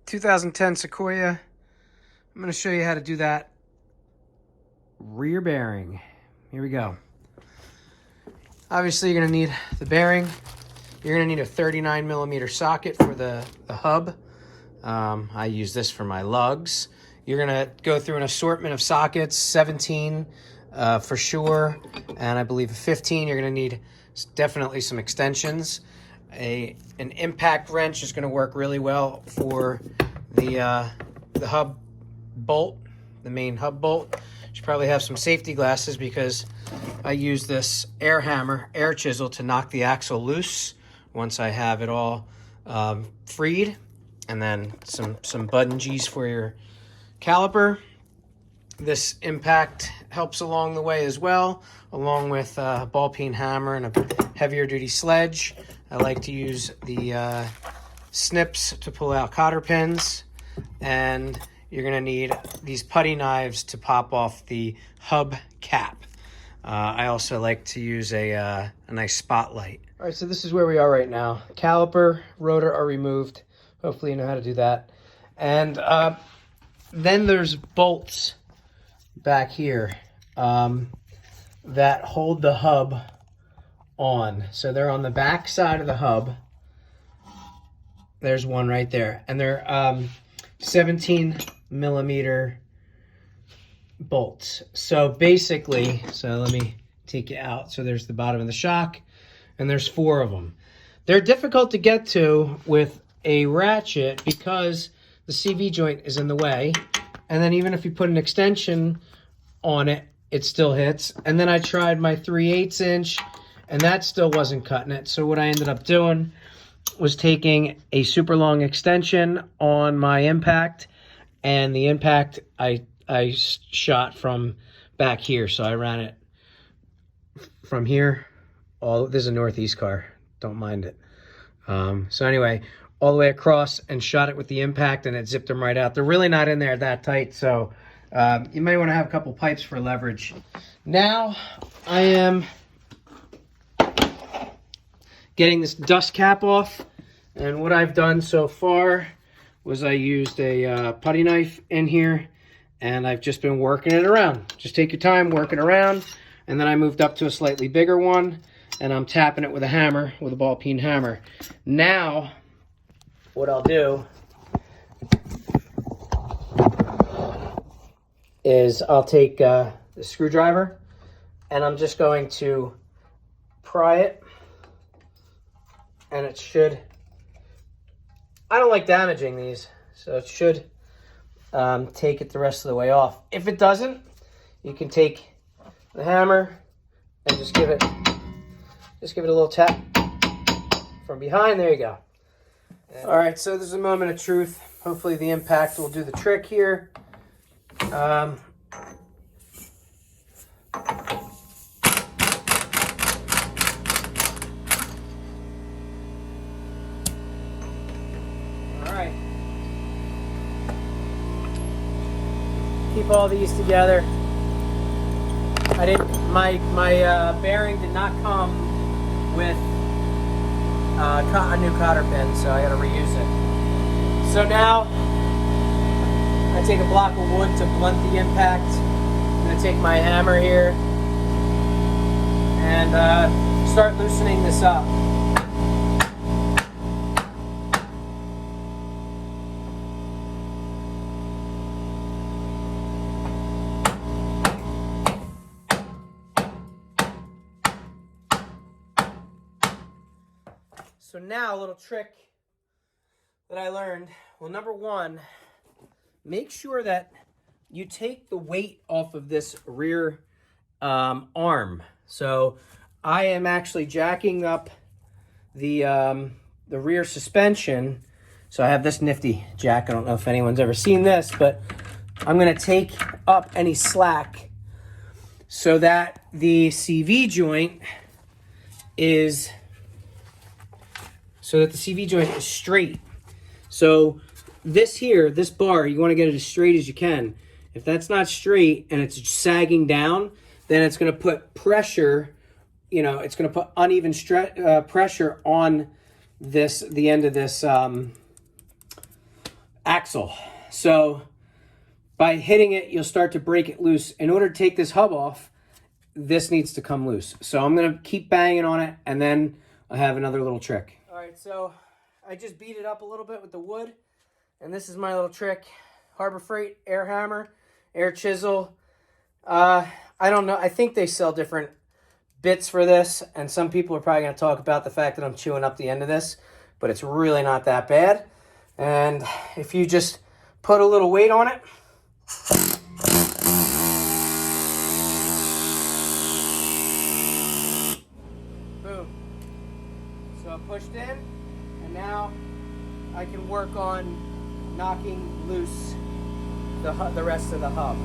2010 Sequoia. I'm going to show you how to do that rear bearing. Here we go. Obviously, you're going to need the bearing. You're going to need a 39 millimeter socket for the hub. I use this for my lugs. You're going to go through an assortment of sockets, 17 for sure, and I believe 15. You're going to need definitely some extensions. An impact wrench is going to work really well for the hub bolt, the main hub bolt. You should probably have some safety glasses because I use this air hammer, air chisel to knock the axle loose once I have it all freed, and then some bungees for your caliper. This impact helps along the way as well, along with a ball peen hammer and a heavier duty sledge. I like to use the snips to pull out cotter pins, and you're going to need these putty knives to pop off the hub cap. I also like to use a nice spotlight. All right, so this is where we are right now. Caliper, rotor are removed. Hopefully you know how to do that. And then there's bolts back here that hold the hub on. So they're on the back side of the hub. There's one right there. And they're 17 millimeter bolts. So basically, let me take you out. So there's the bottom of the shock, and there's 4 of them. They're difficult to get to with a ratchet because the CV joint is in the way. And then even if you put an extension on it, it still hits. And then I tried my 3/8 inch, and that still wasn't cutting it. So what I ended up doing was taking a super long extension on my impact, and the impact I shot from back here. So I ran it from here. This is a Northeast car, don't mind it. So anyway, all the way across and shot it with the impact, and it zipped them right out. They're really not in there that tight, so you may want to have a couple pipes for leverage. Now I am getting this dust cap off, and what I've done so far was I used a putty knife in here, and I've just been working it around. Just take your time, work it around, and then I moved up to a slightly bigger one, and I'm tapping it with a hammer, with a ball peen hammer. Now, what I'll do is I'll take the screwdriver, and I'm just going to pry it, and it should, I don't like damaging these, so it should take it the rest of the way off. If it doesn't, you can take the hammer and just give it a little tap from behind. There you go. All right, so this is a moment of truth. Hopefully the impact will do the trick here. All right. Keep all these together. My bearing did not come with a new cotter pin, so I got to reuse it. So now I take a block of wood to blunt the impact. I'm going to take my hammer here and start loosening this up. So now a little trick that I learned. Well, number one, make sure that you take the weight off of this rear arm. So I am actually jacking up the rear suspension. So I have this nifty jack. I don't know if anyone's ever seen this, but I'm going to take up any slack so that the CV joint is straight. So this here, this bar, you want to get it as straight as you can. If that's not straight and it's sagging down, then it's going to put pressure, it's going to put uneven pressure on the end of this axle. So by hitting it, you'll start to break it loose. In order to take this hub off, this needs to come loose. So I'm gonna keep banging on it, and then I have another little trick. All right, so I just beat it up a little bit with the wood, and this is my little trick. Harbor Freight air hammer, air chisel. I don't know, I think they sell different bits for this, and some people are probably gonna talk about the fact that I'm chewing up the end of this, but it's really not that bad. And if you just put a little weight on it, boom. So I pushed in, and now I can work on knocking loose the rest of the hub.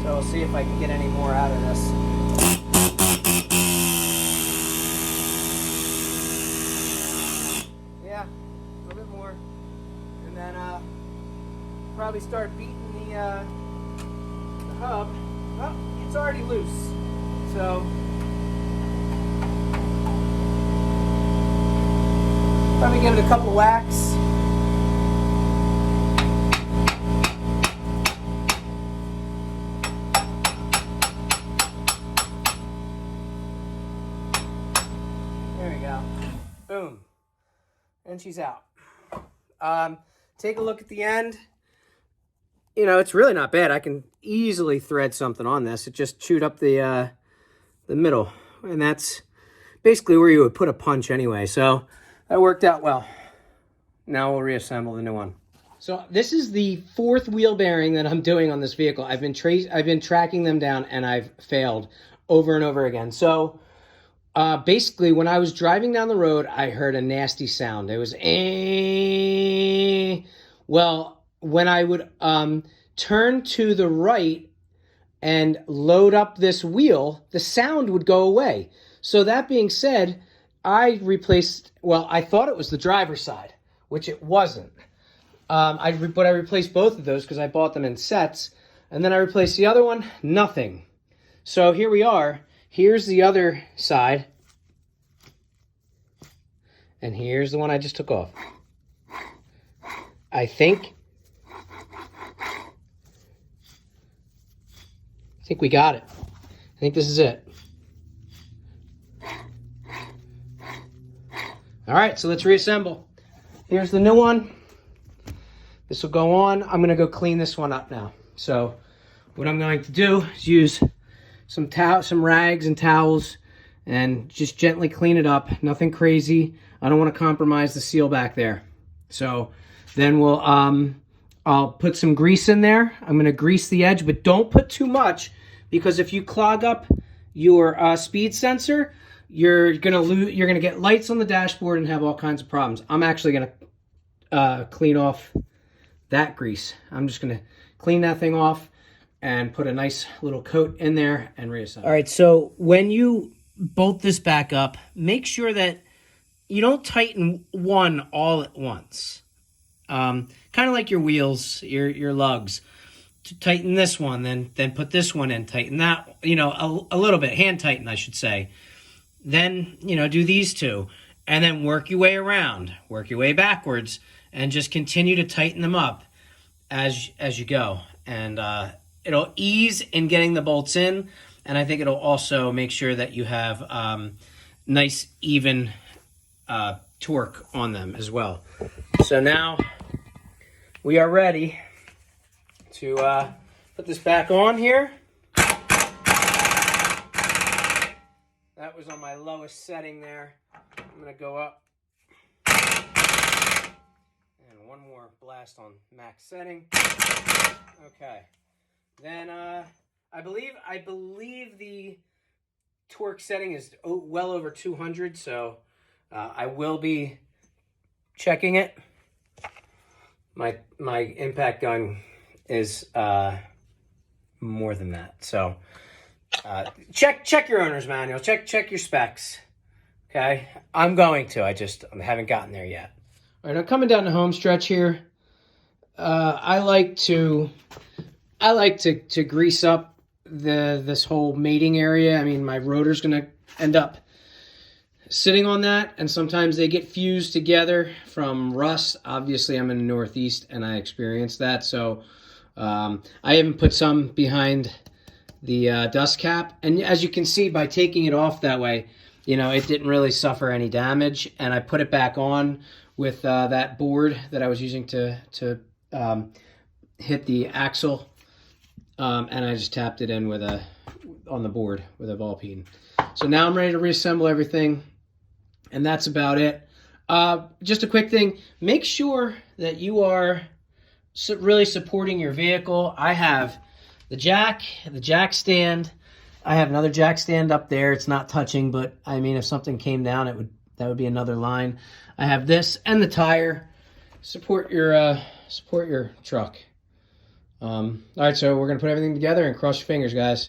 So we'll see if I can get any more out of this. Yeah, a little bit more. And then probably start beating the hub. Well, it's already loose. So probably give it a couple whacks. There we go. Boom. And she's out. Take a look at the end. You know, it's really not bad. I can easily thread something on this. It just chewed up the middle. And that's basically where you would put a punch anyway. So that worked out well. Now we'll reassemble the new one. So this is the 4th wheel bearing that I'm doing on this vehicle. I've been tracking them down, and I've failed over and over again. So basically, when I was driving down the road, I heard a nasty sound. It was well, when I would turn to the right and load up this wheel, the sound would go away. So that being said, I replaced, well, I thought it was the driver's side, which it wasn't. But I replaced both of those because I bought them in sets. And then I replaced the other one, nothing. So here we are. Here's the other side. And here's the one I just took off. I think we got it. I think this is it. All right, so let's reassemble. Here's the new one. This will go on. I'm gonna go clean this one up now. So what I'm going to do is use some rags and towels and just gently clean it up. Nothing crazy. I don't want to compromise the seal back there. So then we'll, I'll put some grease in there. I'm going to grease the edge, but don't put too much, because if you clog up your speed sensor, you're gonna get lights on the dashboard and have all kinds of problems. I'm actually gonna clean off that grease. I'm just gonna clean that thing off and put a nice little coat in there and reassemble. All right, so when you bolt this back up, make sure that you don't tighten one all at once. Kind of like your wheels, your lugs. To tighten this one, then put this one in, tighten that, a little bit, hand tighten, I should say. Then, do these two, and then work your way around, work your way backwards, and just continue to tighten them up as you go. And it'll ease in getting the bolts in, and I think it'll also make sure that you have nice, even torque on them as well. So now we are ready to put this back on here. That was on my lowest setting there. I'm gonna go up. And one more blast on max setting. Okay. Then I believe the torque setting is well over 200, so I will be checking it. My impact gun is more than that. So check your owner's manual. Check your specs. Okay, I'm going to. I haven't gotten there yet. All right, I'm coming down the home stretch here. I like to grease up this whole mating area. I mean, my rotor's gonna end up sitting on that, and sometimes they get fused together from rust. Obviously, I'm in the Northeast, and I experienced that, so I even put some behind the dust cap. And as you can see, by taking it off that way, it didn't really suffer any damage. And I put it back on with that board that I was using to hit the axle, and I just tapped it in on the board with a ball peen. So now I'm ready to reassemble everything, and that's about it. Just a quick thing, make sure that you are really supporting your vehicle. I have the jack stand. I have another jack stand up there. It's not touching, but I mean, if something came down, that would be another line. I have this and the tire. Support your truck. All right, so we're gonna put everything together and cross your fingers, guys.